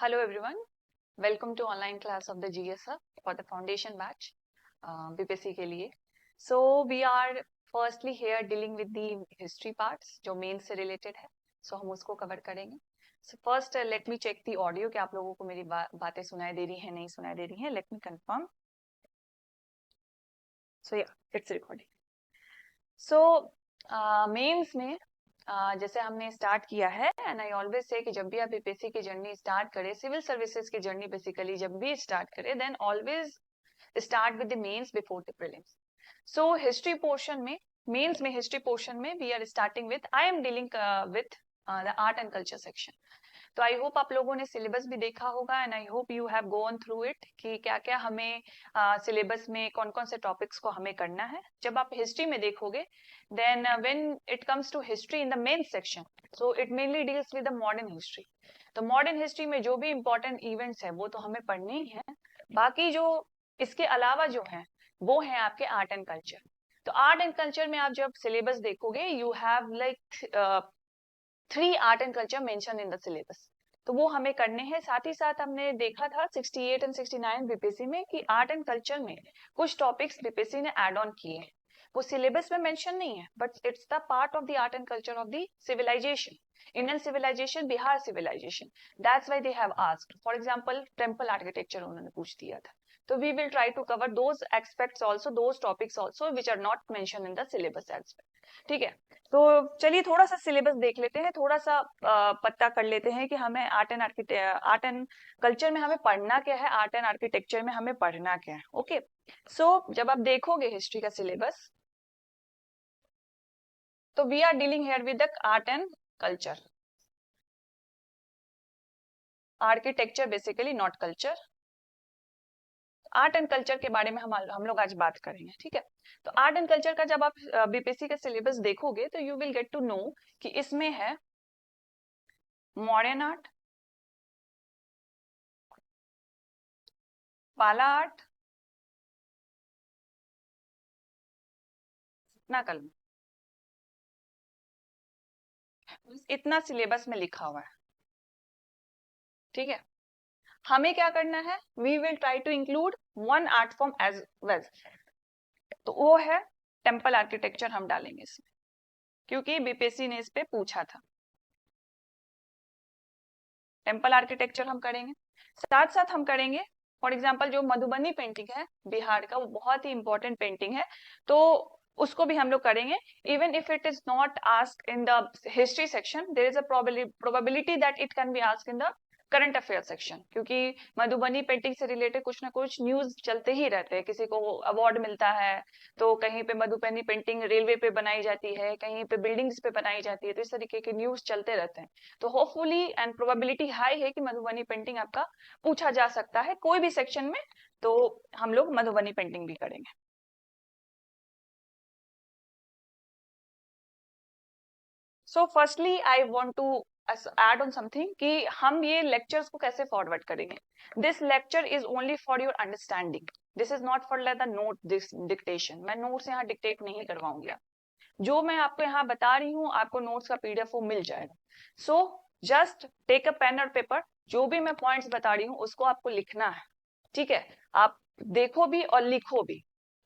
Hello everyone, welcome to online class of the GSR for the foundation batch BPSC के लिए. So we are firstly here dealing with the history parts जो main से related है, so हम उसको cover करेंगे. So first let me check the audio कि आप लोगों को मेरी बातें सुनाई दे रही हैं नहीं सुनाई दे रही हैं. Let me confirm. So yeah, it's recording. So mains में जैसे हमने स्टार्ट किया है एंड आई ऑलवेज से कि जब भी आप बीपीएससी की जर्नी स्टार्ट करें, सिविल सर्विसेज की जर्नी बेसिकली जब भी स्टार्ट करें, then always start with the mains before the prelims. So history portion में, मेंस में हिस्ट्री पोर्शन में we are starting with, I am dealing with the art and culture section. तो I hope आप लोगों ने syllabus भी देखा होगा and I hope you have gone through it कि क्या क्या हमें सिलेबस में कौन कौन से टॉपिक्स को हमें करना है. जब आप हिस्ट्री में देखोगे, then when it comes to history in the main section, so it mainly deals with the modern history. तो modern history में जो भी important events है वो तो हमें पढ़ने ही है. बाकी जो इसके अलावा जो है वो है आपके आर्ट एंड कल्चर. तो आर्ट एंड कल्चर में आप जब सिलेबस देखोगे, you have like 3 art and culture mention in the syllabus. तो वो हमें करने हैं. साथ ही साथ हमने देखा था 68 एंड 69 बीपीएससी में कि आर्ट एंड कल्चर में कुछ टॉपिक्स बीपीएससी ने ऐड ऑन किए हैं. वो सिलेबस में मेंशन नहीं है, but it's the part of the art and culture of the civilization, Indian civilization, Bihar civilization. That's why they have asked. For example temple architecture उन्होंने पूछ दिया था. तो we will try to cover those aspects also, those topics also which are not mention in the syllabus as well. ठीक है, तो चलिए थोड़ा सा सिलेबस देख लेते हैं, थोड़ा सा पता कर लेते हैं कि हमें आर्ट एंड कल्चर में हमें पढ़ना क्या है, आर्ट एंड आर्किटेक्चर में हमें पढ़ना क्या है. ओके, सो जब आप देखोगे हिस्ट्री का सिलेबस, तो we are dealing here with the art and culture. Architecture basically, not culture. Art and culture के बारे में हम लोग आज बात करेंगे. ठीक है, तो आर्ट एंड कल्चर का जब आप बीपीएससी का सिलेबस देखोगे तो you will get to know कि इसमें है मॉडर्न आर्ट, पाला आर्ट, ना कल इतना सिलेबस में लिखा हुआ है. ठीक है, हमें क्या करना है, we will try to include one art form as well. तो वो है टेम्पल आर्किटेक्चर. हम डालेंगे इसमें क्योंकि बीपीएससी ने इस पे पूछा था. टेम्पल आर्किटेक्चर हम करेंगे. साथ साथ हम करेंगे फॉर एग्जाम्पल जो मधुबनी पेंटिंग है बिहार का, वो बहुत ही इंपॉर्टेंट पेंटिंग है, तो उसको भी हम लोग करेंगे. Even if it is not asked in the history section, there is a probability that it can be asked in the current affair section, क्योंकि मधुबनी पेंटिंग से रिलेटेड कुछ ना कुछ न्यूज चलते ही रहते हैं. किसी को अवार्ड मिलता है, तो कहीं पे मधुबनी पेंटिंग रेलवे पे बनाई जाती है, कहीं पे बिल्डिंग्स पे बनाई जाती है, तो इस तरीके के न्यूज चलते रहते हैं. तो होपफुली एंड प्रोबेबिलिटी हाई है कि मधुबनी पेंटिंग आपका पूछा जा सकता है कोई भी सेक्शन में. तो हम लोग मधुबनी पेंटिंग भी करेंगे. So firstly I want to add on something कि हम ये लेक्चर्स को कैसे फॉरवर्ड करेंगे. This lecture is only for your understanding. This is not for the note this dictation. मैं नोट्स यहाँ डिक्टेट नहीं करवाऊंगी. जो मैं आपको यहाँ बता रही हूँ, आपको नोट्स का पीडीएफ वो मिल जाएगा. So just take a pen और पेपर. जो भी मैं पॉइंट्स बता रही हूँ उसको आपको लिखना है. ठीक है, आप देखो भी और लिखो भी.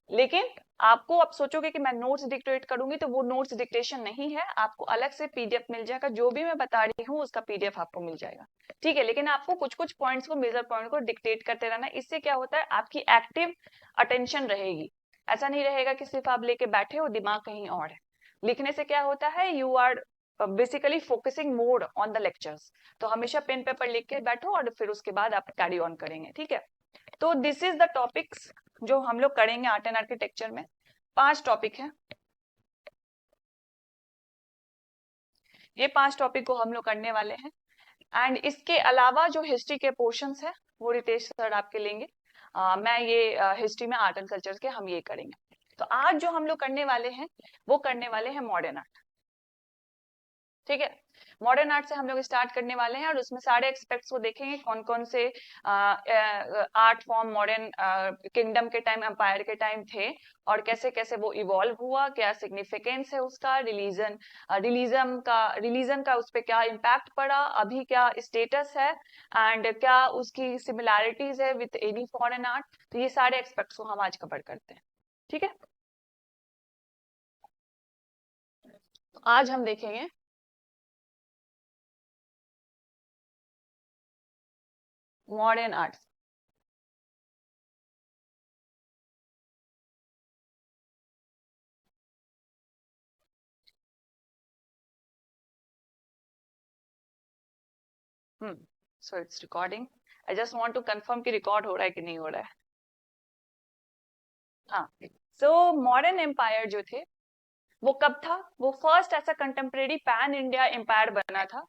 लेकिन आपको आप सोचोगे कि मैं नोट्स डिक्टेट करूंगी, तो वो नोट्स डिक्टेशन नहीं है. आपको अलग से पीडीएफ मिल जाएगा. जो भी मैं बता रही हूँ उसका पीडीएफ आपको मिल जाएगा. ठीक है, लेकिन आपको कुछ कुछ पॉइंट्स को, मेजर पॉइंट को डिक्टेट करते रहना. इससे क्या होता है, आपकी एक्टिव अटेंशन रहेगी. ऐसा नहीं रहेगा कि सिर्फ आप लेके बैठे हो, दिमाग कहीं और है. लिखने से क्या होता है, you are basically focusing more on the lectures. तो हमेशा पेन पेपर लिख के बैठो और फिर उसके बाद आप कैरी ऑन करेंगे. ठीक है, तो दिस इज द टॉपिक्स जो हम लोग करेंगे आर्ट एंड आर्किटेक्चर में. 5 टॉपिक है. ये 5 टॉपिक को हम लोग करने वाले हैं. एंड इसके अलावा जो हिस्ट्री के पोर्शंस है वो रितेश सर आपके लेंगे. मैं ये हिस्ट्री में आर्ट एंड कल्चर के हम ये करेंगे. तो आज जो हम लोग करने वाले हैं वो करने वाले हैं मॉडर्न आर्ट. ठीक है। मॉडर्न आर्ट से हम लोग स्टार्ट करने वाले हैं और उसमें सारे एक्सपेक्ट्स को देखेंगे, कौन कौन से आर्ट फॉर्म मॉडर्न किंगडम के टाइम, एम्पायर के टाइम थे, और कैसे कैसे वो इवॉल्व हुआ, क्या सिग्निफिकेंस है उसका, रिलीजन का उस पर क्या इम्पैक्ट पड़ा, अभी क्या स्टेटस है, एंड क्या उसकी सिमिलैरिटीज है विथ एनी फॉरेन आर्ट। तो ये सारे एक्सपेक्ट्स को हम आज कवर करते हैं। ठीक है, तो आज हम देखेंगे modern art. So it's recording. I just want to confirm कि रिकॉर्ड हो रहा है कि नहीं हो रहा है। हाँ, सो मॉडर्न एम्पायर जो थे वो कब था? वो फर्स्ट ऐसा कंटेम्प्रेरी पैन इंडिया एम्पायर बना था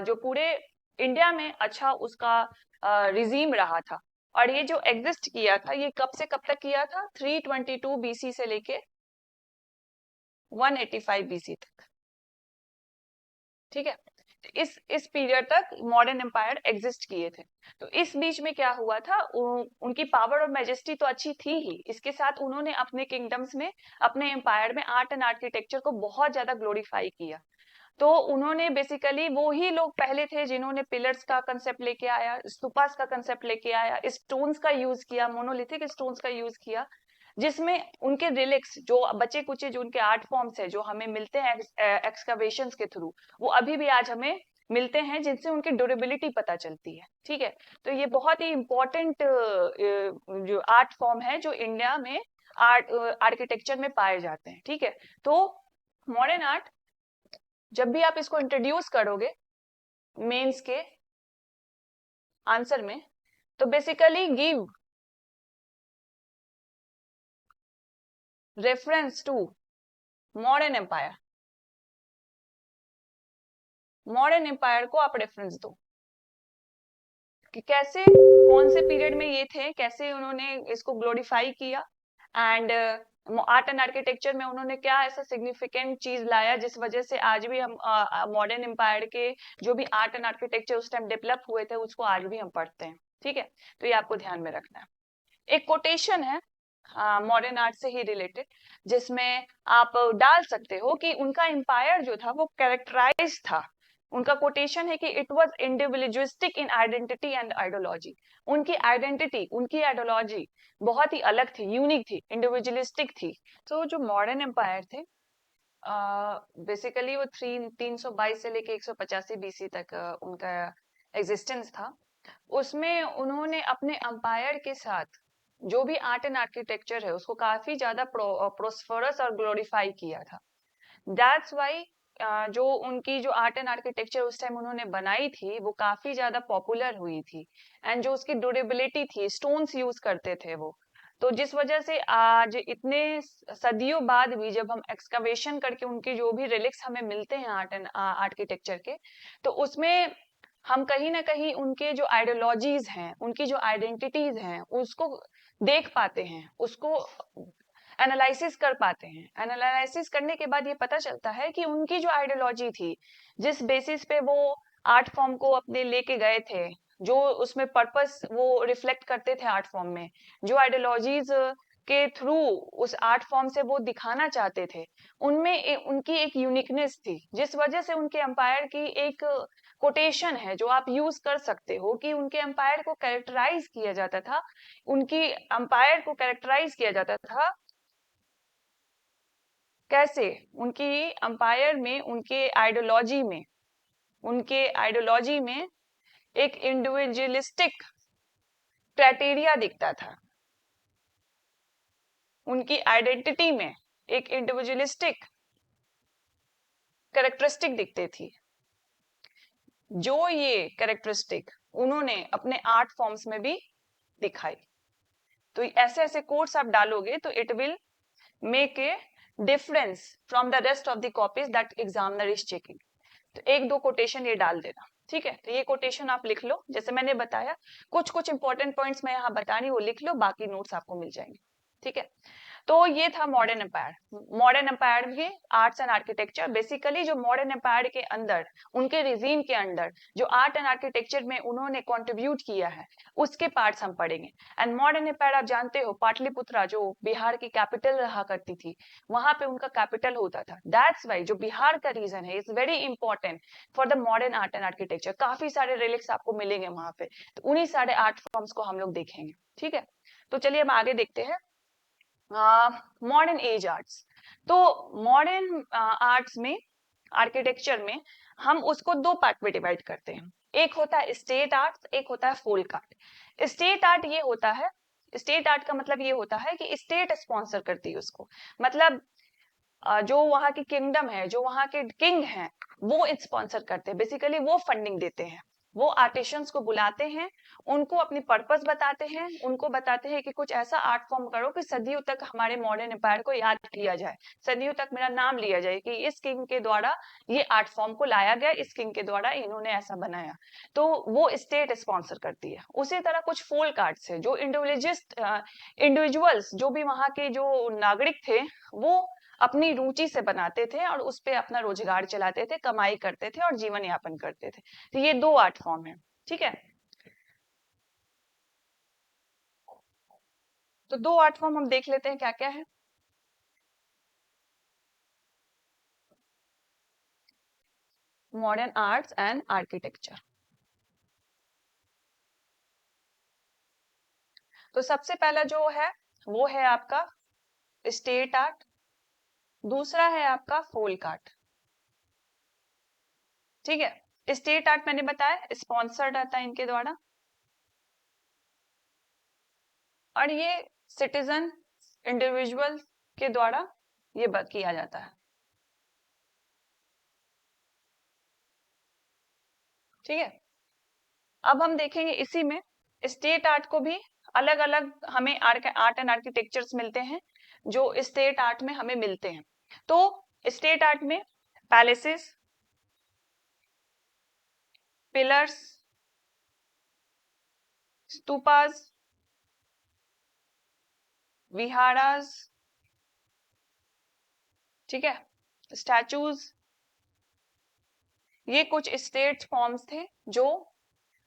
जो पूरे इंडिया में अच्छा उसका रिजीम रहा था। और ये जो एग्जिस्ट किया था, ये कब से कब तक किया था? 322 बीसी से लेके 185 बीसी तक। ठीक है, इस पीरियड तक मॉडर्न एम्पायर एग्जिस्ट किए थे। तो इस बीच में क्या हुआ था, उनकी पावर और मैजेस्टी तो अच्छी थी ही, इसके साथ उन्होंने अपने किंगडम्स में, अपने एम्पायर में आर्ट एंड आर्किटेक्चर को बहुत ज्यादा ग्लोरीफाई किया। तो उन्होंने बेसिकली, वो ही लोग पहले थे जिन्होंने पिलर्स का कंसेप्ट लेके आया, स्तूपास का कंसेप्ट लेके आया, स्टोन्स का यूज किया, मोनोलिथिक स्टोन्स का यूज किया, जिसमें उनके रिलिक्स जो बचे कुचे जो उनके आर्ट फॉर्म्स है जो हमें मिलते हैं एक्सकवेशंस के थ्रू, वो अभी भी आज हमें मिलते हैं, जिनसे उनकी ड्यूरेबिलिटी पता चलती है। ठीक है, तो ये बहुत ही इंपॉर्टेंट जो आर्ट फॉर्म है जो इंडिया में आर्ट आर्किटेक्चर में पाए जाते हैं। ठीक है, तो मॉडर्न आर्ट जब भी आप इसको इंट्रोड्यूस करोगे मेंस के आंसर में, तो basically give reference to modern empire. Modern empire को आप रेफरेंस दो कि कैसे, कौन से पीरियड में ये थे, कैसे उन्होंने इसको ग्लोरीफाई किया, एंड आर्ट एंड आर्किटेक्चर में उन्होंने क्या ऐसा सिग्निफिकेंट चीज लाया जिस वजह से आज भी हम मॉडर्न एम्पायर के जो भी आर्ट एंड आर्किटेक्चर उस टाइम डेवलप हुए थे उसको आज भी हम पढ़ते हैं। ठीक है, तो ये आपको ध्यान में रखना है। एक कोटेशन है मॉडर्न आर्ट से ही रिलेटेड, जिसमें आप डाल सकते हो कि उनका एम्पायर जो था वो कैरेक्टराइज था। उनका कोटेशन है कि it was individualistic in identity and ideology. उनकी आइडेंटिटी, उनकी आइडियोलॉजी बहुत ही अलग थी, यूनिक थी, इंडिविजुअलिस्टिक थी। तो जो मॉडर्न एम्पायर थे बेसिकली वो 322 से लेके 185 बीसी तक उनका एग्जिस्टेंस था। उसमें उन्होंने अपने अंपायर के साथ जो भी आर्ट एंड आर्किटेक्चर है उसको काफी ज्यादा प्रोस्फरस और ग्लोरीफाई किया था। दैट्स वाई जो उनकी जो आर्ट एंड आर्किटेक्चर उस टाइम उन्होंने बनाई थी वो काफी ज्यादा पॉपुलर हुई थी, एंड जो उसकी ड्यूरेबिलिटी थी, स्टोन्स यूज करते थे वो, तो जिस वजह से आज इतने सदियों बाद भी जब हम एक्सकवेशन करके उनके जो भी रिलिक्स हमें मिलते हैं आर्ट एंड आर्किटेक्चर के, तो उसमें हम कहीं ना कहीं उनके जो आइडियोलॉजीज हैं, उनकी जो आइडेंटिटीज हैं, उसको देख पाते हैं, उसको एनालिसिस कर पाते हैं। एनालिसिस करने के बाद ये पता चलता है कि उनकी जो आइडियोलॉजी थी, जिस बेसिस पे वो आर्ट फॉर्म को अपने लेके गए थे, जो उसमें पर्पस वो रिफ्लेक्ट करते थे आर्ट फॉर्म में, जो आइडियोलॉजीज के थ्रू उस आर्ट फॉर्म से वो दिखाना चाहते थे, उनमें उनकी एक यूनिकनेस थी, जिस वजह से उनके एम्पायर की एक कोटेशन है जो आप यूज कर सकते हो कि उनके एम्पायर को कैरेक्टराइज किया जाता था, उनकी एम्पायर को कैरेक्टराइज किया जाता था कैसे? उनकी एम्पायर में, उनके आइडियोलॉजी में एक इंडिविजुअलिस्टिक क्राइटेरिया दिखता था, उनकी आइडेंटिटी में एक इंडिविजुअलिस्टिक कैरेक्टरिस्टिक दिखती थी, जो ये कैरेक्टरिस्टिक उन्होंने अपने आर्ट फॉर्म्स में भी दिखाई। तो ऐसे ऐसे कोट्स आप डालोगे तो it will make a difference from the rest of the copies that examiner is checking. तो एक दो कोटेशन ये डाल देना। ठीक है, तो ये कोटेशन आप लिख लो, जैसे मैंने बताया कुछ कुछ इंपॉर्टेंट पॉइंट्स मैं यहाँ बता रही हूँ, वो लिख लो, बाकी नोट्स आपको मिल जाएंगे। ठीक है, तो ये था मॉडर्न एम्पायर। मॉडर्न एम्पायर में आर्ट्स एंड आर्किटेक्चर, बेसिकली जो मॉडर्न एम्पायर के अंदर, उनके रिजीम के अंदर जो आर्ट एंड आर्किटेक्चर में उन्होंने कंट्रीब्यूट किया है, उसके पार्ट्स हम पढ़ेंगे। एंड मॉडर्न एम्पायर आप जानते हो, पाटलिपुत्रा जो बिहार की कैपिटल रहा करती थी, वहां पे उनका कैपिटल होता था। दैट्स वाई जो बिहार का रीजन है is very important for the modern art and architecture. काफी सारे रिलिक्स आपको मिलेंगे वहां पे, तो उन्हीं सारे आर्ट फॉर्म्स को हम लोग देखेंगे। ठीक है, तो चलिए हम आगे देखते हैं मॉडर्न एज आर्ट्स। तो मॉडर्न आर्ट्स में, आर्किटेक्चर में, हम उसको दो पार्ट में डिवाइड करते हैं। एक होता है स्टेट आर्ट, एक होता है फोल्क आर्ट। स्टेट आर्ट ये होता है, स्टेट आर्ट का मतलब ये होता है कि स्टेट स्पॉन्सर करती है उसको। मतलब जो वहाँ की किंगडम है, जो वहाँ के किंग हैं, वो स्पॉन्सर करते हैं, बेसिकली वो फंडिंग देते हैं। वो आर्टिशियंस को बुलाते हैं, उनको अपनी पर्पस बताते हैं, उनको बताते हैं कि कुछ ऐसा आर्ट फॉर्म करो कि सदियों तक हमारे मॉडर्न एम्पायर को याद किया जाए, सदियों तक मेरा नाम लिया जाए कि इस किंग के द्वारा ये आर्ट फॉर्म को लाया गया, इस किंग के द्वारा इन्होंने ऐसा बनाया। तो वो स्टेट स्पॉन्सर करती है। उसी तरह कुछ फोल्क आर्ट्स है, जो इंडिविजुअल्स, जो भी वहाँ के जो नागरिक थे, वो अपनी रुचि से बनाते थे और उस पे अपना रोजगार चलाते थे, कमाई करते थे और जीवन यापन करते थे। तो ये दो आर्ट फॉर्म है। ठीक है, तो दो आर्ट फॉर्म हम देख लेते हैं क्या क्या है। Modern arts and architecture. तो सबसे पहला जो है वो है आपका स्टेट आर्ट, दूसरा है आपका फोल्क आर्ट। ठीक है, स्टेट आर्ट मैंने बताया स्पॉन्सर्ड रहता है इनके द्वारा, और ये सिटीजन, इंडिविजुअल के द्वारा ये किया जाता है। ठीक है, अब हम देखेंगे इसी में स्टेट आर्ट को भी अलग अलग हमें आर्ट एंड आर्किटेक्चर्स मिलते हैं जो स्टेट आर्ट में हमें मिलते हैं। तो स्टेट आर्ट में पैलेसेस, पिलर्स, स्तूपास, विहारास, ठीक है, स्टैचूज, ये कुछ स्टेट फॉर्म्स थे जो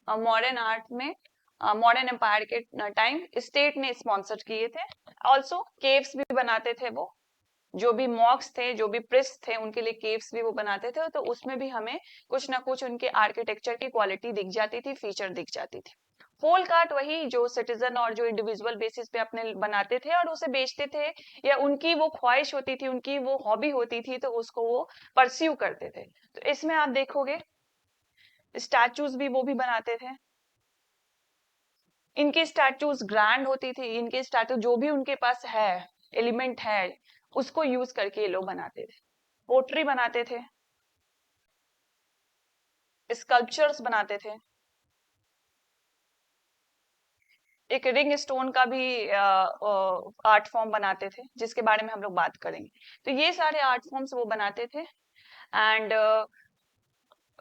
मॉडर्न आर्ट में, मॉडर्न एम्पायर के टाइम स्टेट ने स्पॉन्सर किए थे। ऑल्सो केव्स भी बनाते थे वो, जो भी मॉक्स थे, जो भी प्रिस्ट थे, उनके लिए केव्स भी वो बनाते थे। तो उसमें भी हमें कुछ ना कुछ उनके आर्किटेक्चर की क्वालिटी दिख जाती थी, फीचर दिख जाती थी। फोल्क आर्ट वही जो सिटीजन और जो इंडिविजुअल बेसिस पे अपने बनाते थे और उसे बेचते थे, या उनकी वो ख्वाहिश होती थी, उनकी वो हॉबी होती थी, तो उसको वो परस्यू करते थे। तो इसमें आप देखोगे स्टैचूज भी वो भी बनाते थे। इनकी स्टैचूज ग्रैंड होती थी, इनके स्टैचू जो भी उनके पास है, एलिमेंट है, उसको यूज करके ये लोग बनाते थे। पोट्री बनाते थे, स्कल्पचर्स बनाते थे, एक रिंग स्टोन का भी आर्ट फॉर्म बनाते थे, जिसके बारे में हम लोग बात करेंगे। तो ये सारे आर्ट फॉर्म्स वो बनाते थे, एंड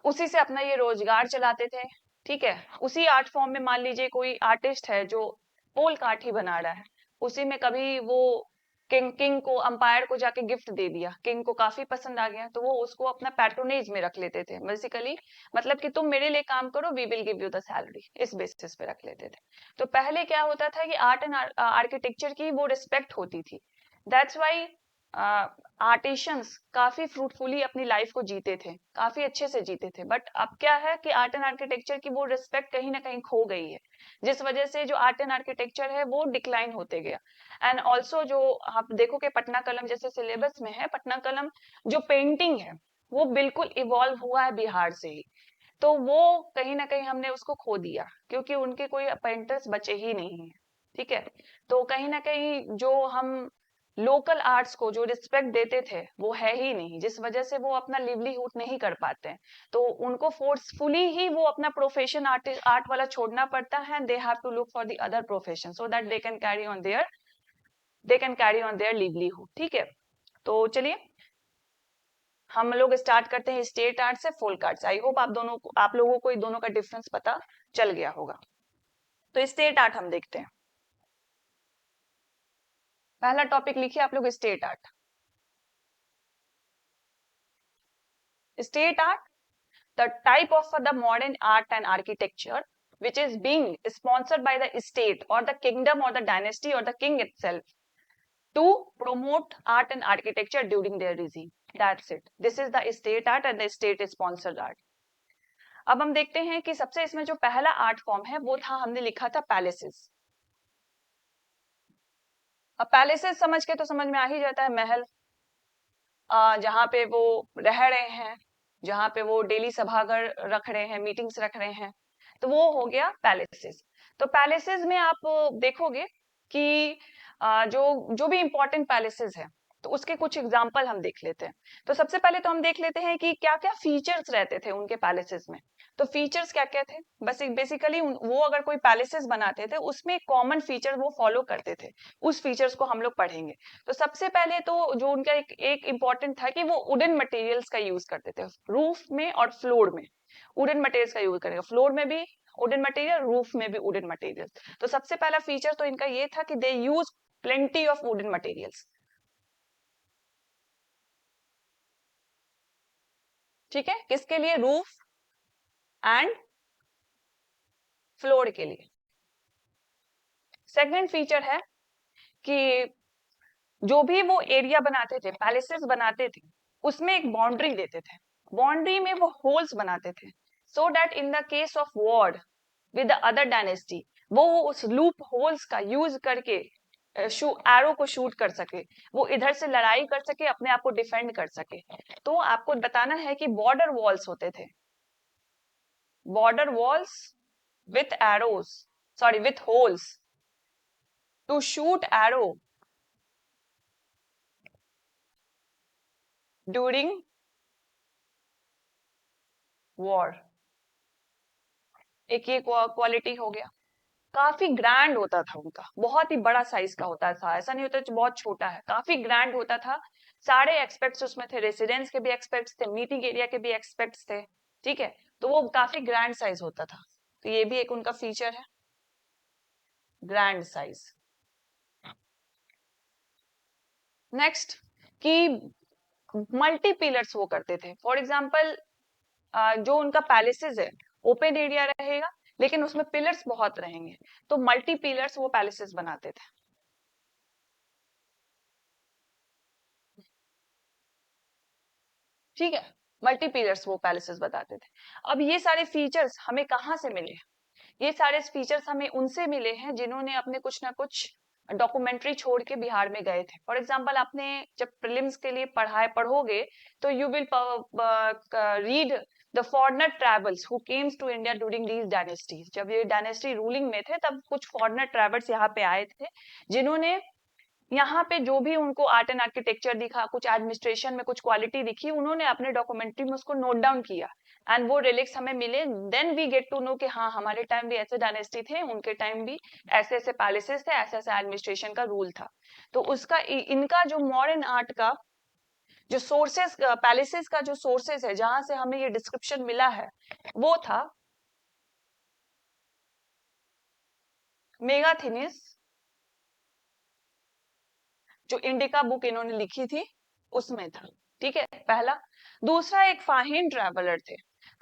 उसी से अपना ये रोजगार चलाते थे। ठीक है, उसी आर्ट फॉर्म में मान लीजिए कोई आर्टिस्ट है जो पोल कार्ट ही बना रहा है, उसी में कभी वो किंग को, अंपायर को जाके गिफ्ट दे दिया, किंग को काफी पसंद आ गया, तो वो उसको अपना पैट्रोनेज में रख लेते थे बेसिकली। मतलब कि तुम मेरे लिए काम करो, we will give you the salary, इस बेसिस पे रख लेते थे। तो पहले क्या होता था कि आर्ट एंड आर्किटेक्चर की वो रिस्पेक्ट होती थी। दैट्स वाई आर्टिशियंस काफी फ्रूटफुली अपनी लाइफ को जीते थे, काफी अच्छे से जीते थे। बट अब क्या है कि आर्ट एंड आर्किटेक्चर की वो रिस्पेक्ट कहीं ना कहीं खो गई है, जिस वजह से जो आर्ट एंड आर्किटेक्चर है वो डिक्लाइन होते गया। एंड ऑल्सो जो आप देखोगे पटना कलम जैसे सिलेबस में है, पटना कलम जो पेंटिंग है वो बिल्कुल इवॉल्व हुआ है बिहार से ही। तो वो कहीं ना कहीं हमने उसको खो दिया, क्योंकि उनके कोई पेंटर्स बचे ही नहीं है। ठीक है, तो कहीं ना कहीं जो हम लोकल आर्ट्स को जो रिस्पेक्ट देते थे वो है ही नहीं, जिस वजह से वो अपना लिवलीहुड नहीं कर पाते हैं। तो उनको फोर्सफुली ही वो अपना प्रोफेशन आर्ट वाला छोड़ना पड़ता है, they have to look for the other profession so that they can carry on their livelihood. ठीक है, तो चलिए हम लोग स्टार्ट करते हैं स्टेट आर्ट से फोल्क आर्ट से। आई होप आप लोगों को दोनों का डिफरेंस पता चल गया होगा। तो स्टेट आर्ट हम देखते हैं। पहला टॉपिक लिखिए आप लोग, state art. State art, the type of the modern art and architecture which is being sponsored by the state or the kingdom or the dynasty or the king itself to promote art and architecture during their regime. That's it. This is the state art and the state sponsored art. अब हम देखते हैं कि सबसे इसमें जो पहला art form है वो था, हमने लिखा था पैलेसेस। अब पैलेसेस समझ के तो समझ में आ ही जाता है, महल जहाँ पे वो रह रहे हैं, जहाँ पे वो डेली सभागार रख रहे हैं, मीटिंग्स रख रहे हैं, तो वो हो गया पैलेसेस। तो पैलेसेस में आप देखोगे कि जो जो भी इंपॉर्टेंट पैलेसेस है तो उसके कुछ एग्जांपल हम देख लेते हैं। तो सबसे पहले तो हम देख लेते हैं कि क्या क्या फीचर्स रहते थे उनके पैलेसेस में। तो फीचर्स क्या क्या थे, बस बेसिकली वो अगर कोई पैलेसेस बनाते थे उसमें कॉमन फीचर वो फॉलो करते थे, उस फीचर्स को हम लोग पढ़ेंगे। तो सबसे पहले तो जो उनका एक इम्पॉर्टेंट था कि वो वुडन मटेरियल्स का यूज करते थे, रूफ में और फ्लोर में वुडन मटेरियल्स का यूज करेगा, फ्लोर में भी वुडन मटेरियल, रूफ में भी वुडन मटेरियल। तो सबसे पहला फीचर तो इनका ये था कि they use plenty of wooden materials. ठीक है, किसके लिए? रूफ एंड फ्लोर के लिए। सेकंड फीचर है कि जो भी वो एरिया बनाते थे, पैलेसेस बनाते थे, उसमें एक बाउंड्री देते थे, बाउंड्री में वो होल्स बनाते थे, so that in the case of war with the other dynasty वो उस लूप होल्स का यूज करके एरो को शूट कर सके, वो इधर से लड़ाई कर सके, अपने आप को डिफेंड कर सके। तो आपको बताना है कि बॉर्डर वॉल्स होते थे, border walls with arrows, sorry with holes to shoot arrow during war. एक ये क्वालिटी हो गया। काफी ग्रैंड होता था उनका, बहुत ही बड़ा साइज का होता था, ऐसा नहीं होता बहुत छोटा है, काफी ग्रैंड होता था। सारे एक्सपेक्ट्स उसमें थे, रेसिडेंस के भी एक्सपेक्ट्स थे, मीटिंग एरिया के भी एक्सपेक्ट्स थे। ठीक है, तो वो काफी ग्रैंड साइज होता था। तो ये भी एक उनका फीचर है, ग्रैंड साइज। नेक्स्ट कि मल्टी पिलर्स वो करते थे। फॉर एग्जाम्पल जो उनका पैलेसेस है ओपन एरिया रहेगा लेकिन उसमें पिलर्स बहुत रहेंगे, तो मल्टी पिलर्स वो पैलेसेस बनाते थे। ठीक है, मल्टी पिलर्स वो पैलेसेस बताते थे। अब ये सारे फीचर्स हमें कहाँ से मिले? ये सारे फीचर्स हमें उनसे मिले हैं जिन्होंने अपने कुछ ना कुछ डॉक्यूमेंट्री छोड़ के बिहार में गए थे। फॉर एग्जाम्पल आपने जब प्रीलिम्स के लिए पढ़ोगे तो you will read the foreigner travels who comes to India during these dynasties. जब ये डायनेस्टी रूलिंग में थे तब कुछ फॉरेनर ट्रैवल्स यहाँ पे आए थे जिन्होंने यहाँ पे जो भी उनको आर्ट एंड आर्किटेक्चर दिखा, कुछ एडमिनिस्ट्रेशन में कुछ क्वालिटी दिखी, उन्होंने अपने डॉक्यूमेंट्री में उसको नोट डाउन किया एंड वो रिलिक्स हमें मिले। Then we get to know कि हाँ हमारे टाइम भी ऐसे डायनेस्टी थे, उनके टाइम भी ऐसे ऐसे पैलेसेस थे, ऐसे ऐसे एडमिनिस्ट्रेशन का रूल था। तो उसका इनका जो मॉडर्न आर्ट का जो सोर्सेस, पैलेसेस का जो सोर्सेस है जहां से हमें ये डिस्क्रिप्शन मिला है वो था मेगाथिनिस, जो इंडिका बुक इन्होंने लिखी थी उसमें था। ठीक है, पहला। दूसरा एक फाहिन ट्रैवलर थे,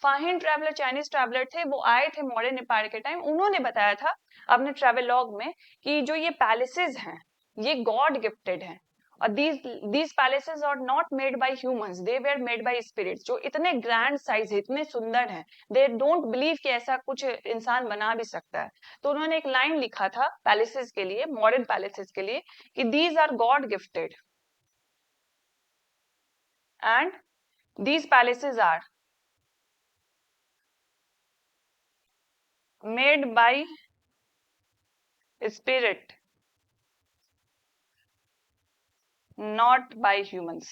फाहिन ट्रैवलर चाइनीज ट्रैवलर थे, वो आए थे मॉडर्न एम्पायर के टाइम। उन्होंने बताया था अपने ट्रैवल लॉग में कि जो ये पैलेसेस हैं ये गॉड गिफ्टेड हैं और these palaces are not made by humans, they were made by spirits. जो इतने ग्रैंड साइज है, इतने सुंदर हैं, दे डोंट बिलीव कि ऐसा कुछ इंसान बना भी सकता है। तो उन्होंने एक लाइन लिखा था पैलेसेस के लिए, मॉडर्न पैलेसेस के लिए, कि these are god gifted and these palaces are made by spirit not by humans।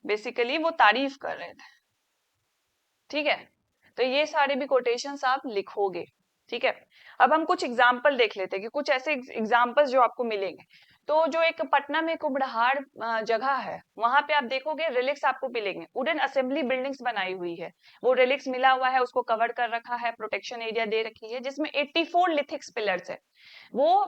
Basically वो तारीफ कर रहे थे। ठीक है, तो ये सारे भी कोटेशंस आप लिखोगे। ठीक है, अब हम कुछ एग्जाम्पल देख लेते हैं कि कुछ ऐसे एग्जाम्पल्स जो आपको मिलेंगे। तो जो एक पटना में कुबड़हाड़ जगह है वहां पे आप देखोगे रिलिक्स आपको मिलेंगे, वुडन असेंबली बिल्डिंग्स बनाई हुई है, वो रिलिक्स मिला हुआ है, उसको कवर कर रखा है, प्रोटेक्शन एरिया दे रखी है जिसमें 84 लिथिक्स पिलर्स है। वो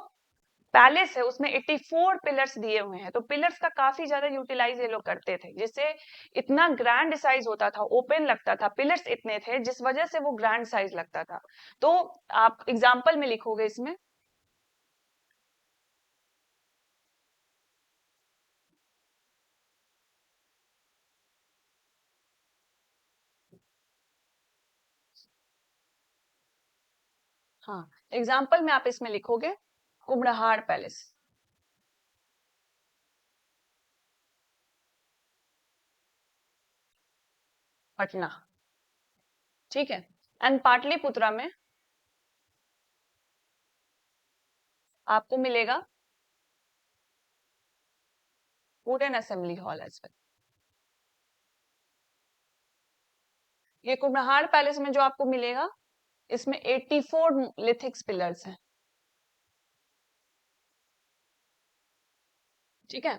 पैलेस है उसमें 84 पिलर्स दिए हुए हैं, तो पिलर्स का काफी ज्यादा यूटिलाइज ये लोग करते थे, जिससे इतना ग्रैंड साइज होता था, ओपन लगता था, पिलर्स इतने थे जिस वजह से वो ग्रैंड साइज लगता था। तो आप एग्जाम्पल में लिखोगे इसमें। हाँ, एग्जाम्पल में आप इसमें लिखोगे कुम्हड़ाहाड़ पैलेस, पटना। ठीक है। एंड पाटलिपुत्रा में आपको मिलेगा wooden assembly hall as well. ये कुम्हड़ाहाड़ पैलेस में जो आपको मिलेगा, इसमें 84 लिथिक्स पिलर्स हैं। ठीक है,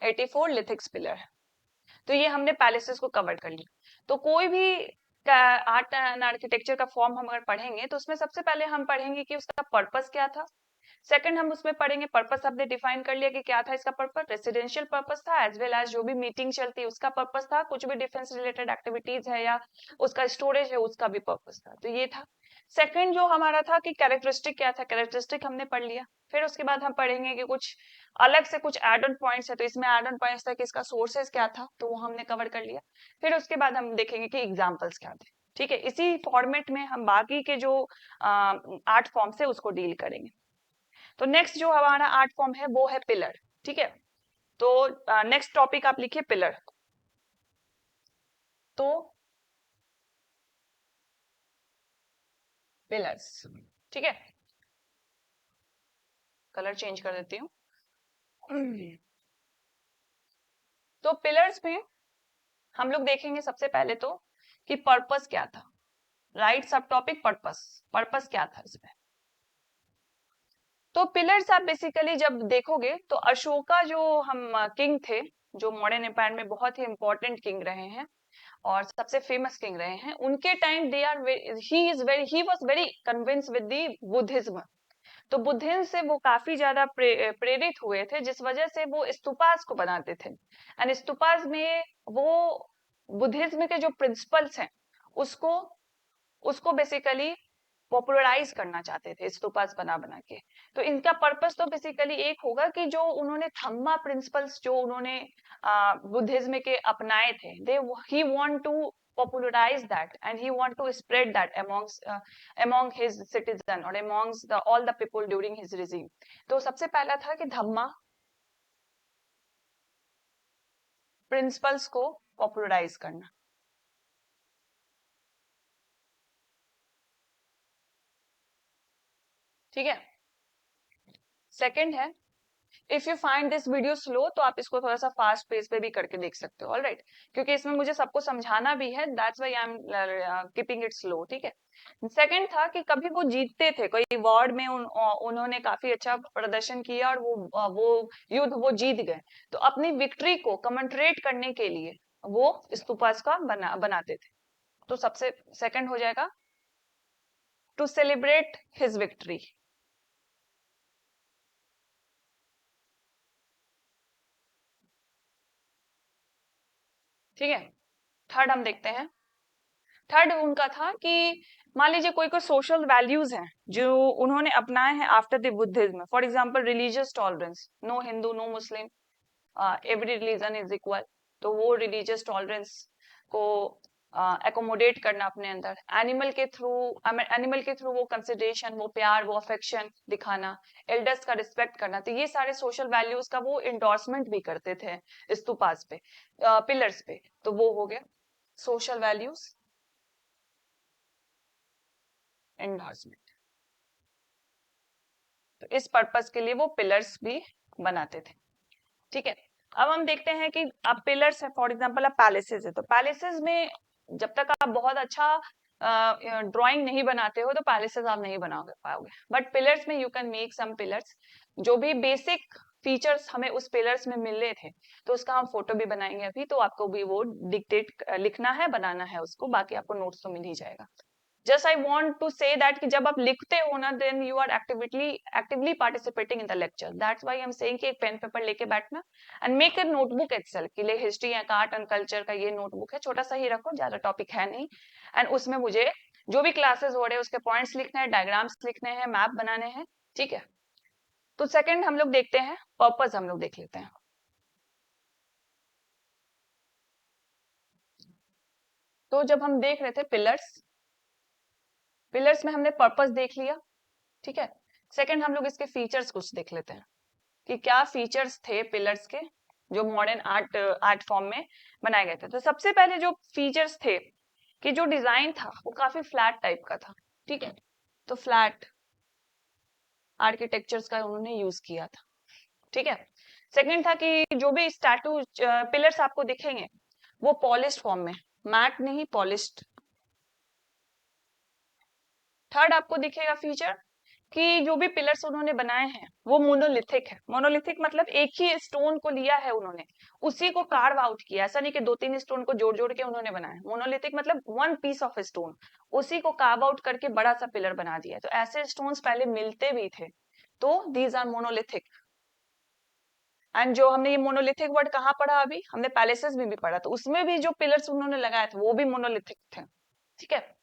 84 लिथिक्स पिलर है। तो ये हमने पैलेसेस को कवर कर लिया। तो कोई भी आर्ट एंड आर्किटेक्चर का फॉर्म हम अगर पढ़ेंगे तो उसमें सबसे पहले हम पढ़ेंगे कि उसका पर्पस क्या था। सेकंड हम उसमें पढ़ेंगे, पर्पस आपने डिफाइन कर लिया कि क्या था इसका पर्पस, रेसिडेंशियल पर्पस था, एज वेल एज जो भी मीटिंग चलती है उसका पर्पस था, कुछ भी डिफेंस रिलेटेड एक्टिविटीज है या उसका स्टोरेज है उसका भी पर्पस था, तो ये था। सेकंड जो हमारा था कि कैरेक्टरिस्टिक क्या था, कैरेक्टरिस्टिक हमने पढ़ लिया। फिर उसके बाद हम पढ़ेंगे कि कुछ अलग से कुछ एड ऑन पॉइंट्स है, तो इसमें एड ऑन पॉइंट्स था कि इसका सोर्सेज क्या था, तो वो हमने कवर कर लिया। फिर उसके बाद हम देखेंगे कि एग्जाम्पल्स क्या थे। ठीक है, इसी फॉर्मेट में हम बाकी के जो आर्ट फॉर्म्स है उसको डील करेंगे। तो नेक्स्ट जो हमारा आर्ट फॉर्म है वो है पिलर। ठीक है, तो नेक्स्ट टॉपिक आप लिखिए पिलर। तो पिलर्स, ठीक है, कलर चेंज कर देती हूँ। तो पिलर्स में हम लोग देखेंगे सबसे पहले तो कि पर्पस क्या था। राइट, सब टॉपिक पर्पस, पर्पस क्या था इसमें। तो पिलर्स आप बेसिकली जब देखोगे तो अशोका जो हम किंग थे, जो मॉडर्न एम्पायर में बहुत ही इंपॉर्टेंट किंग रहे हैं और सबसे फेमस किंग रहे हैं, उनके time they are he was very convince with the Buddhism. तो बुद्धिज्म से वो काफी ज्यादा प्रेरित हुए थे, जिस वजह से वो स्तूपास को बनाते थे। एंड स्तूपास में वो बुद्धिज्म के जो प्रिंसिपल्स हैं उसको उसको बेसिकली पॉपुलराइज करना चाहते थे स्तूपास बना बना के। तो इनका पर्पस तो बेसिकली एक होगा कि जो उन्होंने थम्मा प्रिंसिपल्स जो उन्होंने बुद्धिज्म के अपनाए थे, दे ही want to popularize that and he want to spread that among his citizen or amongst all the people during his regime. तो सबसे पहला था कि धम्मा प्रिंसिपल्स को पॉपुलराइज करना। ठीक है, सेकंड है, if you find this video slow तो आप इसको थोड़ा सा फास्ट पेस पे भी करके देख सकते हो, ऑलराइट, क्योंकि इसमें मुझे सबको समझाना भी है, that's why I am keeping it slow. ठीक है, सेकंड था कि कभी वो जीतते थे कोई वार्ड में, उन्होंने काफी अच्छा प्रदर्शन किया और वो युद्ध वो जीत गए, तो अपनी विक्ट्री को कमेंटरेट करने के लिए वो स्तूपास का बनाते थे। तो सबसे सेकंड हो जाएगा टू सेलिब्रेट हिज विक्ट्री। ठीक है, थर्ड हम देखते हैं। थर्ड उनका था कि मान लीजिए कोई कोई सोशल वैल्यूज हैं जो उन्होंने अपनाए हैं after the Buddhism, for example religious tolerance, no Hindu no Muslim, every religion is equal. तो वो रिलीजियस टॉलरेंस को एकोमोडेट करना अपने अंदर, एनिमल के थ्रू वो कंसिडरेशन, वो प्यार, वो अफेक्शन दिखाना, एल्डर्स का रिस्पेक्ट करना, तो ये सारे सोशल वैल्यूज का वो इंडोर्समेंट भी करते थे स्तूपास पे, पिलर्स पे। तो वो हो गया सोशल वैल्यूज एंडोर्समेंट। तो इस पर्पस के लिए वो पिलर्स भी बनाते थे। ठीक है, अब हम देखते हैं कि अब पिलर्स है, फॉर एग्जांपल अब पैलेसेस है, तो पैलेसेस में जब तक आप बहुत अच्छा ड्राइंग नहीं बनाते हो तो पैलेसेस आप नहीं बनाओगे पाओगे, बट पिलर्स में you can make some pillars. जो भी बेसिक फीचर्स हमें उस पिलर्स में मिल रहे थे तो उसका हम फोटो भी बनाएंगे अभी, तो आपको भी वो डिक्टेट लिखना है, बनाना है उसको, बाकी आपको नोट्स तो मिल ही जाएगा। Just I want to say that कि जब आप लिखते हो ना, then you are actively participating in the lecture. That's why I am saying कि एक पेन पेपर लेके बैठना and make a notebook itself कि ले हिस्ट्री या आर्ट एंड कल्चर का ये नोटबुक है, छोटा सा ही रखो, ज्यादा टॉपिक है नहीं. एंड उसमें मुझे जो भी क्लासेस हो रहे हैं उसके पॉइंट्स लिखने हैं, डायग्राम्स लिखने हैं, मैप बनाने हैं. ठीक है. तो सेकंड हम लोग देखते हैं पर्पस, हम लोग देख लेते हैं. तो जब हम देख रहे थे पिलर्स, पिलर्स में हमने पर्पस देख लिया. ठीक है. सेकंड हम लोग इसके फीचर्स कुछ देख लेते हैं कि क्या फीचर्स थे पिलर्स के जो मॉडर्न आर्ट फॉर्म में बनाए गए थे. तो सबसे पहले जो फीचर्स थे कि जो डिजाइन था वो काफी फ्लैट टाइप का था. ठीक है. तो फ्लैट आर्किटेक्चर्स का उन्होंने यूज किया था. ठीक है. सेकंड था कि जो भी स्टैटू पिलर्स आपको दिखेंगे वो पॉलिश्ड फॉर्म में, मैट नहीं, पॉलिश्ड. थर्ड आपको दिखेगा फीचर कि जो भी पिलर्स उन्होंने बनाए हैं वो मोनोलिथिक है. मोनोलिथिक मतलब एक ही स्टोन को लिया है उन्होंने, उसी को कार्व आउट किया. ऐसा नहीं कि दो तीन स्टोन को जोड़ जोड़ के उन्होंने बनाया. मोनोलिथिक मतलब वन पीस ऑफ स्टोन, उसी को कार्व आउट करके बड़ा सा पिलर बना दिया. तो ऐसे स्टोन्स पहले मिलते भी थे. तो दीज आर मोनोलिथिक. एंड जो हमने ये मोनोलिथिक वर्ड कहाँ पढ़ा, अभी हमने पैलेसेस में भी पढ़ा, तो उसमें भी जो पिलर्स उन्होंने लगाए थे वो भी मोनोलिथिक थे. ठीक है.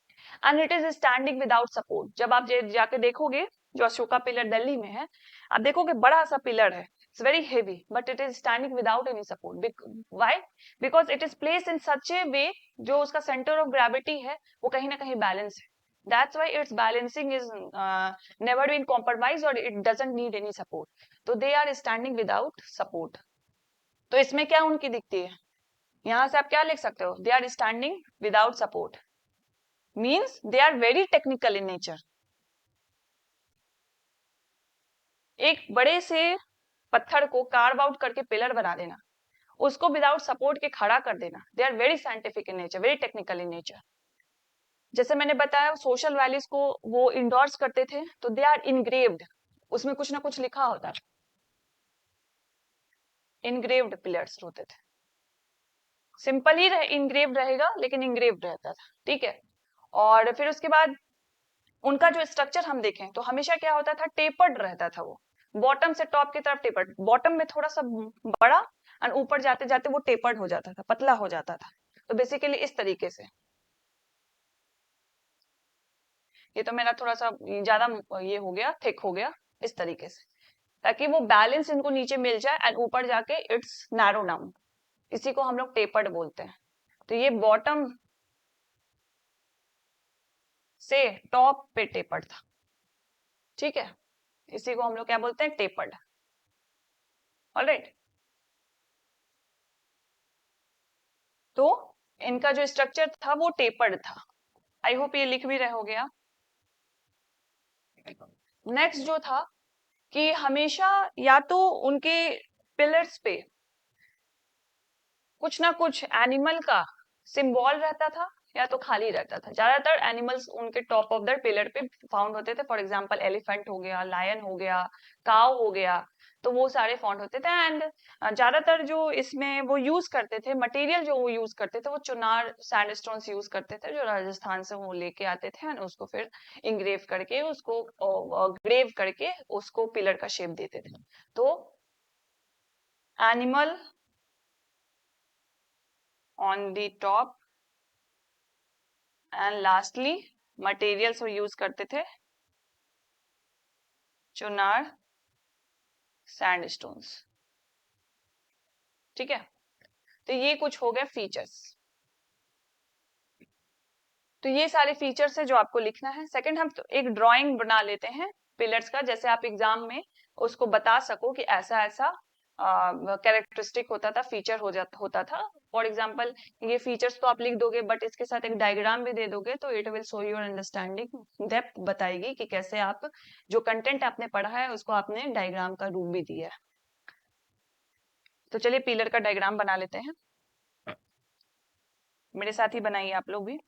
And it is standing without support. जब आप जाके देखोगे जो अशोका पिलर दिल्ली में है, आप देखोगे बड़ा सा पिलर है, it's very heavy, but it is standing without any support. Why? Because it is place in such a way, जो उसका सेंटर ऑफ ग्रेविटी है वो कहीं ना कहीं बैलेंस है. That's why it's balancing is never been compromise और it doesn't need any support. तो they are standing without support. तो इसमें क्या उनकी दिखती है, यहाँ से आप क्या लिख सकते हो, they are standing without support means they are very technical in nature. एक बड़े से पत्थर को कार्व आउट करके पिलर बना देना, उसको विदाउट सपोर्ट के खड़ा कर देना, they are very scientific in nature, very technical in nature. जैसे मैंने बताया सोशल वैल्यूज को वो इंडोर्स करते थे, तो दे आर इनग्रेव्ड, उसमें कुछ ना कुछ लिखा होता था. इनग्रेव्ड पिलर्स होते थे. सिंपल ही इनग्रेव्ड रहेगा लेकिन इनग्रेव्ड रहता था. ठीक है. और फिर उसके बाद उनका जो स्ट्रक्चर हम देखें तो हमेशा क्या होता था, टेपर्ड रहता था. वो बॉटम से टॉप की तरफ टेपर्ड, बॉटम में थोड़ा सा बड़ा और ऊपर जाते जाते वो टेपर्ड हो जाता था, पतला हो जाता था. तो बेसिकली इस तरीके से, ये तो मेरा थोड़ा सा ज्यादा ये हो गया, थिक हो गया, इस तरीके से, ताकि वो बैलेंस इनको नीचे मिल जाए एंड ऊपर जाके इट्स नैरो डाउन. इसी को हम लोग टेपर्ड बोलते हैं. तो ये बॉटम से टॉप पे टेपर्ड था. ठीक है. इसी को हम लोग क्या बोलते हैं, टेपर्ड. ऑलराइट. तो इनका जो स्ट्रक्चर था वो टेपर्ड था. आई होप ये लिख भी रहे होगे आप. नेक्स्ट जो था कि हमेशा या तो उनके पिलर्स पे कुछ ना कुछ एनिमल का सिंबल रहता था या तो खाली रहता था. ज्यादातर एनिमल्स उनके टॉप ऑफ द पिलर पे फाउंड होते थे. फॉर एग्जांपल एलिफेंट हो गया, लायन हो गया, काव हो गया, तो वो सारे फाउंड होते थे. एंड ज्यादातर जो इसमें वो यूज करते थे मटेरियल, जो वो यूज करते थे वो चुनार सैंडस्टोन्स यूज करते थे, जो राजस्थान से वो लेके आते थे एंड उसको फिर इंग्रेव करके, उसको ग्रेव करके उसको पिलर का शेप देते थे. तो animal on the top and lastly materials वो यूज करते थे चुनार सैंडस्टोन्स. ठीक है. तो ये कुछ हो गए फीचर्स. तो ये सारे फीचर्स है जो आपको लिखना है. सेकंड हम तो एक ड्राइंग बना लेते हैं पिलर्स का, जैसे आप एग्जाम में उसको बता सको कि ऐसा ऐसा कैरेक्टरिस्टिक होता था, फीचर होता था. फॉर एग्जाम्पल ये फीचर्स तो आप लिख दोगे, बट इसके साथ एक डायग्राम भी दे दोगे तो it will show your understanding, depth बताएगी कि कैसे आप जो कंटेंट आपने पढ़ा है उसको आपने डायग्राम का रूप भी दिया है. तो चलिए पिलर का डायग्राम बना लेते हैं. मेरे साथ ही बनाइए आप लोग भी.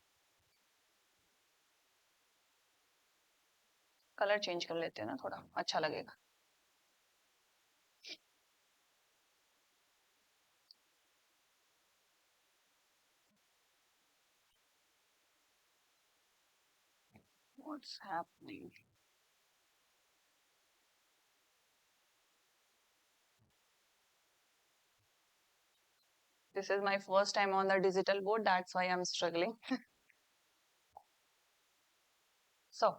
कलर चेंज कर लेते हैं ना, थोड़ा अच्छा लगेगा. What's happening? This is my first time on the digital board, that's why I'm struggling. So,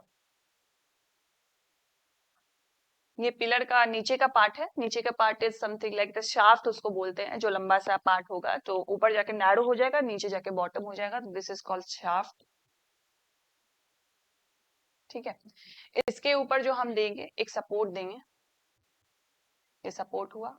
ये पिलर का नीचे का पार्ट है, नीचे का part is something like the shaft उसको बोलते हैं, जो लंबा सा पार्ट होगा, तो ऊपर जाके नैरो हो जाएगा, नीचे जाके बॉटम हो जाएगा, तो दिस इज कॉल्ड शाफ्ट। ठीक है, इसके ऊपर जो हम देंगे एक सपोर्ट देंगे, ये सपोर्ट हुआ,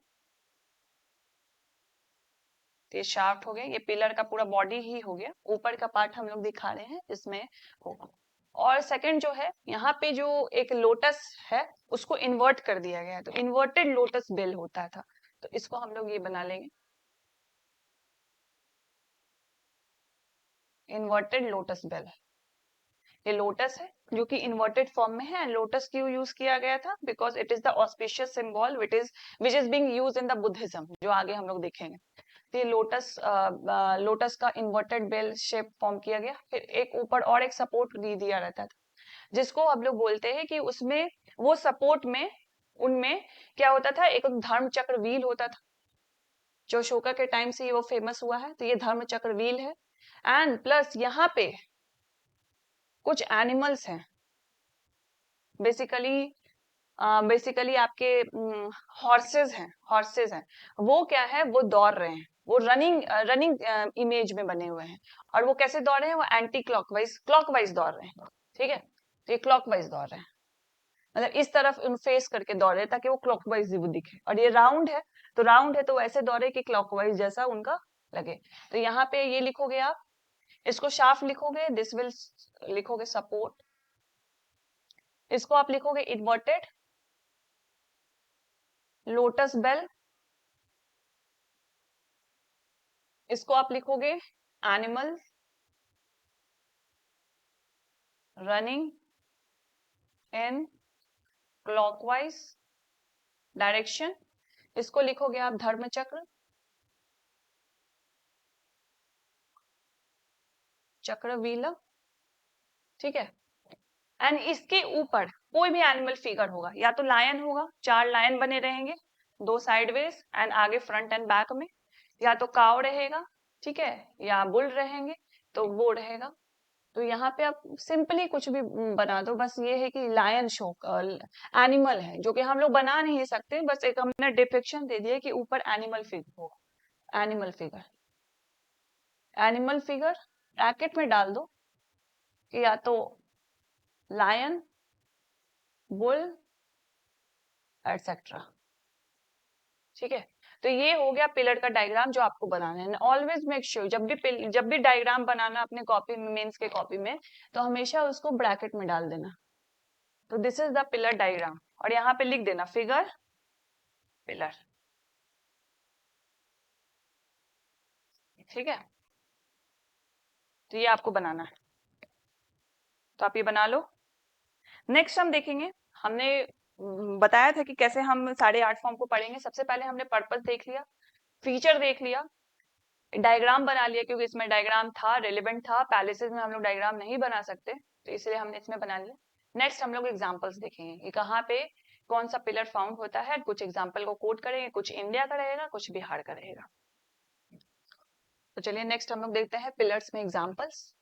तो ये शाफ्ट हो गया, ये पिलर का पूरा बॉडी ही हो गया, ऊपर का पार्ट हम लोग दिखा रहे हैं इसमें होगा। और सेकंड जो है, यहाँ पे जो एक लोटस है उसको इन्वर्ट कर दिया गया है, तो इन्वर्टेड लोटस बेल होता था, तो इसको हम लोग ये बना लेंगे, इन्वर्टेड लोटस बेल। ये लोटस है जो कि इन्वर्टेड फॉर्म में है, एंड लोटस क्यों यूज किया गया था, because it is the auspicious symbol which is being used in the Buddhism, जो आगे हम लोग देखेंगे। तो ये लोटस लोटस का इन्वर्टेड बेल शेप फॉर्म किया गया, फिर एक ऊपर और एक सपोर्ट दिया रहता था, जिसको हम लोग बोलते हैं कि उसमें वो सपोर्ट में उनमें क्या होता था, एक धर्म चक्र व्हील होता था, जो अशोका के टाइम से वो फेमस हुआ है, तो ये धर्म चक्र व्हील है। एंड प्लस यहाँ पे कुछ एनिमल्स हैं, बेसिकली बेसिकली आपके हॉर्सेस हैं, वो क्या है, वो दौड़ रहे हैं, वो रनिंग रनिंग इमेज में बने हुए हैं, और वो कैसे दौड़ रहे हैं, वो एंटी क्लॉकवाइज दौड़ रहे हैं। ठीक है, तो ये क्लॉकवाइज दौड़ रहे हैं, मतलब इस तरफ फेस करके दौड़े ताकि वो क्लॉकवाइज वो दिखे, और ये राउंड है तो ऐसे दौड़े कि क्लॉकवाइज जैसा उनका लगे। तो यहाँ पे ये लिखोगे आप, इसको शाफ्ट लिखोगे, दिस विल लिखोगे सपोर्ट, इसको आप लिखोगे इन्वर्टेड लोटस बेल, इसको आप लिखोगे animal running in clockwise direction, इसको लिखोगे आप धर्म चक्र व्हील। ठीक है, एंड इसके ऊपर कोई भी एनिमल फिगर होगा, या तो लायन होगा, 4 लायन बने रहेंगे, 2 साइडवेज एंड आगे फ्रंट एंड बैक में, या तो काव रहेगा, ठीक है, या बुल रहेंगे, तो वो रहेगा। तो यहाँ पे आप सिंपली कुछ भी बना दो, बस ये है कि लायन शो एनिमल है, जो कि हम लोग बना नहीं सकते, बस एक हमने डिपिक्शन दे दिया कि ऊपर एनिमल फिगर होगा, एनिमल फिगर ब्रैकेट में डाल दो कि या तो लायन, बुल, एटसेट्रा। ठीक है, तो ये हो गया पिलर का डायग्राम जो आपको बनाना है। ऑलवेज मेक श्योर जब भी डायग्राम बनाना अपने कॉपी में, मेंस के कॉपी में, तो हमेशा उसको ब्रैकेट में डाल देना, तो this is the pillar diagram, और यहाँ पे लिख देना फिगर पिलर। ठीक है, तो ये आपको बनाना है, तो आप ये बना लो। नेक्स्ट हम देखेंगे, हमने बताया था कि कैसे हम 8.5 फॉर्म को पढ़ेंगे। सबसे पहले हमने पर्पस देख लिया, फीचर देख लिया, डायग्राम बना लिया, क्योंकि इसमें डायग्राम था, रेलिवेंट था, पैलेसेस में हम लोग डायग्राम नहीं बना सकते, तो इसलिए हमने इसमें बना लिया। नेक्स्ट हम लोग एग्जांपल्स देखेंगे कि कहाँ पे कौन सा पिलर फाउंड होता है, कुछ एग्जांपल को कोट करेंगे, कुछ इंडिया का रहेगा, कुछ बिहार का रहेगा। तो चलिए नेक्स्ट हम लोग देखते हैं पिलर्स में एग्जांपल्स।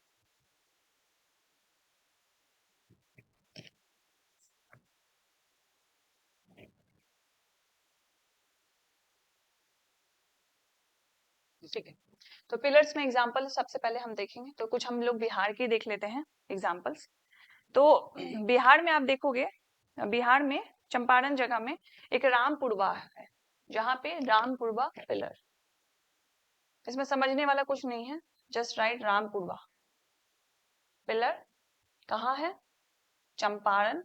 ठीक है, तो पिलर्स में एग्जांपल सबसे पहले हम देखेंगे, तो कुछ हम लोग बिहार की देख लेते हैं एग्जांपल्स। तो बिहार में आप देखोगे, बिहार में चंपारण जगह में एक रामपुरवा है, जहाँ पे रामपुरवा पिलर, इसमें समझने वाला कुछ नहीं है, जस्ट राइट रामपुरवा पिलर कहाँ है, चंपारण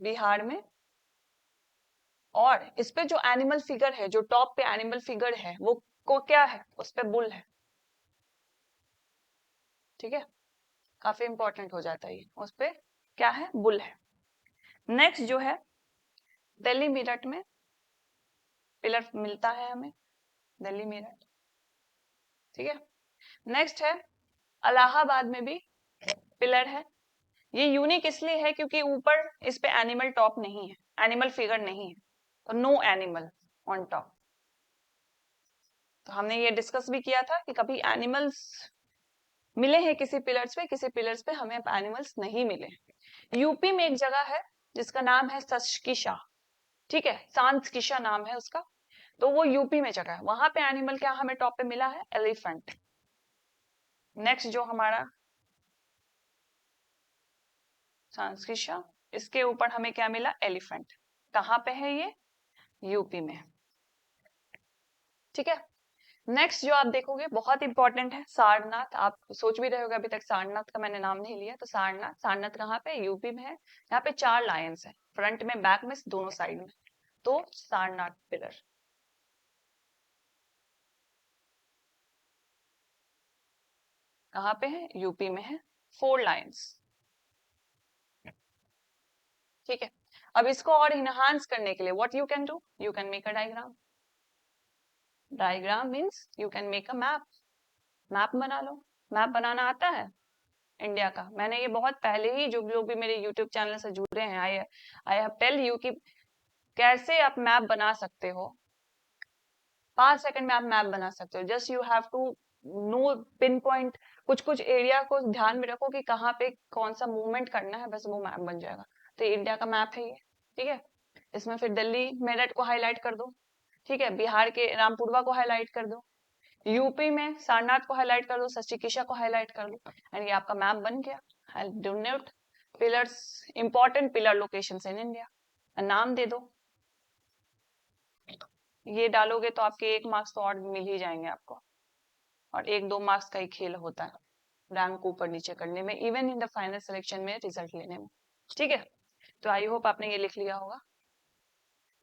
बिहार में। और इस पे जो एनिमल फिगर है, जो टॉप पे एनिमल फिगर है, वो को क्या है, उस पे बुल है। ठीक है, काफी इंपॉर्टेंट हो जाता है ये, उस पे क्या है, बुल है। नेक्स्ट जो है, दिल्ली मेरठ में पिलर मिलता है हमें, दिल्ली मेरठ। ठीक है, नेक्स्ट है इलाहाबाद में भी पिलर है। ये यूनिक इसलिए है क्योंकि ऊपर इस पे एनिमल टॉप नहीं है, एनिमल फिगर नहीं है, तो नो एनिमल ऑन टॉप। तो हमने ये डिस्कस भी किया था कि कभी एनिमल्स मिले हैं किसी पिलर्स पे, किसी पिलर्स पे हमें एनिमल्स नहीं मिले। यूपी में एक जगह है जिसका नाम है सचकिशा, ठीक है, सांसकिशा नाम है उसका, तो वो यूपी में जगह है, वहां पे एनिमल क्या हमें टॉप पे मिला है, एलिफेंट। नेक्स्ट जो हमारा सांसकिशा, इसके ऊपर हमें क्या मिला, एलिफेंट। कहाँ पे है ये, यूपी में, ठीक है। नेक्स्ट जो आप देखोगे बहुत इंपॉर्टेंट है, सारनाथ। आप सोच भी रहे होगे अभी तक सारनाथ का मैंने नाम नहीं लिया, तो सारनाथ, सारनाथ कहाँ पे, यूपी में है। यहाँ पे 4 लायंस है, फ्रंट में, बैक में, दोनों साइड में, तो सारनाथ पिलर कहाँ पे है, यूपी में है, 4 लायंस, ठीक है। अब इसको और इनहांस करने के लिए what you can do, you can make a diagram. Diagram means you can make a map, map बना लो। मैप बनाना आता है इंडिया का, मैंने ये बहुत पहले ही, जो लोग भी मेरे यूट्यूब चैनल से जुड़े हैं, आई हैव टेल यू कि कैसे आप मैप बना सकते हो। 5 सेकंड में आप मैप बना सकते हो, just you have to know pin point, कुछ कुछ एरिया को ध्यान में रखो कि कहाँ पे कौन सा मूवमेंट करना है, बस वो मैप बन जाएगा। तो इंडिया का मैप है ये, ठीक है। इसमें फिर दिल्ली मेरठ को हाईलाइट कर दो, ठीक है, बिहार के रामपुरवा को हाईलाइट कर दो, यूपी में सारनाथ को हाईलाइट कर दो, सचिकिशा को हाईलाइट कर दो, एंड ये आपका मैप बन गया। Do not pillars, important pillar locations in India, नाम दे दो। ये डालोगे तो आपके 1 मार्क्स तो और मिल ही जाएंगे आपको, और 1-2 मार्क्स का ही खेल होता है रैंक ऊपर नीचे करने में, even in the final selection में रिजल्ट लेने में, ठीक है। तो आई होप आपने ये लिख लिया होगा,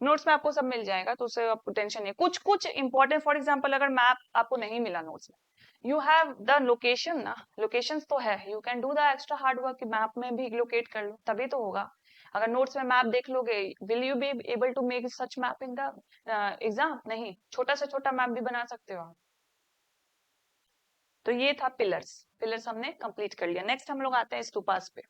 नोट्स में आपको सब मिल जाएगा, तो उससे आपको टेंशन नहीं। कुछ कुछ इंपॉर्टेंट, फॉर एग्जांपल अगर मैप आपको नहीं मिला नोट्स में, यू हैव द लोकेशन ना, लोकेशंस तो है, you can do the extra hard work कि मैप में भी लोकेट कर लो, तभी तो होगा। अगर नोट्स में मैप देख लोगे, will you be able to make such map in the exam, नहीं, छोटा से छोटा मैप भी बना सकते हो आप। तो ये था पिलर्स, पिलर्स हमने कंप्लीट कर लिया। नेक्स्ट हम लोग आते हैं स्तूपास पे।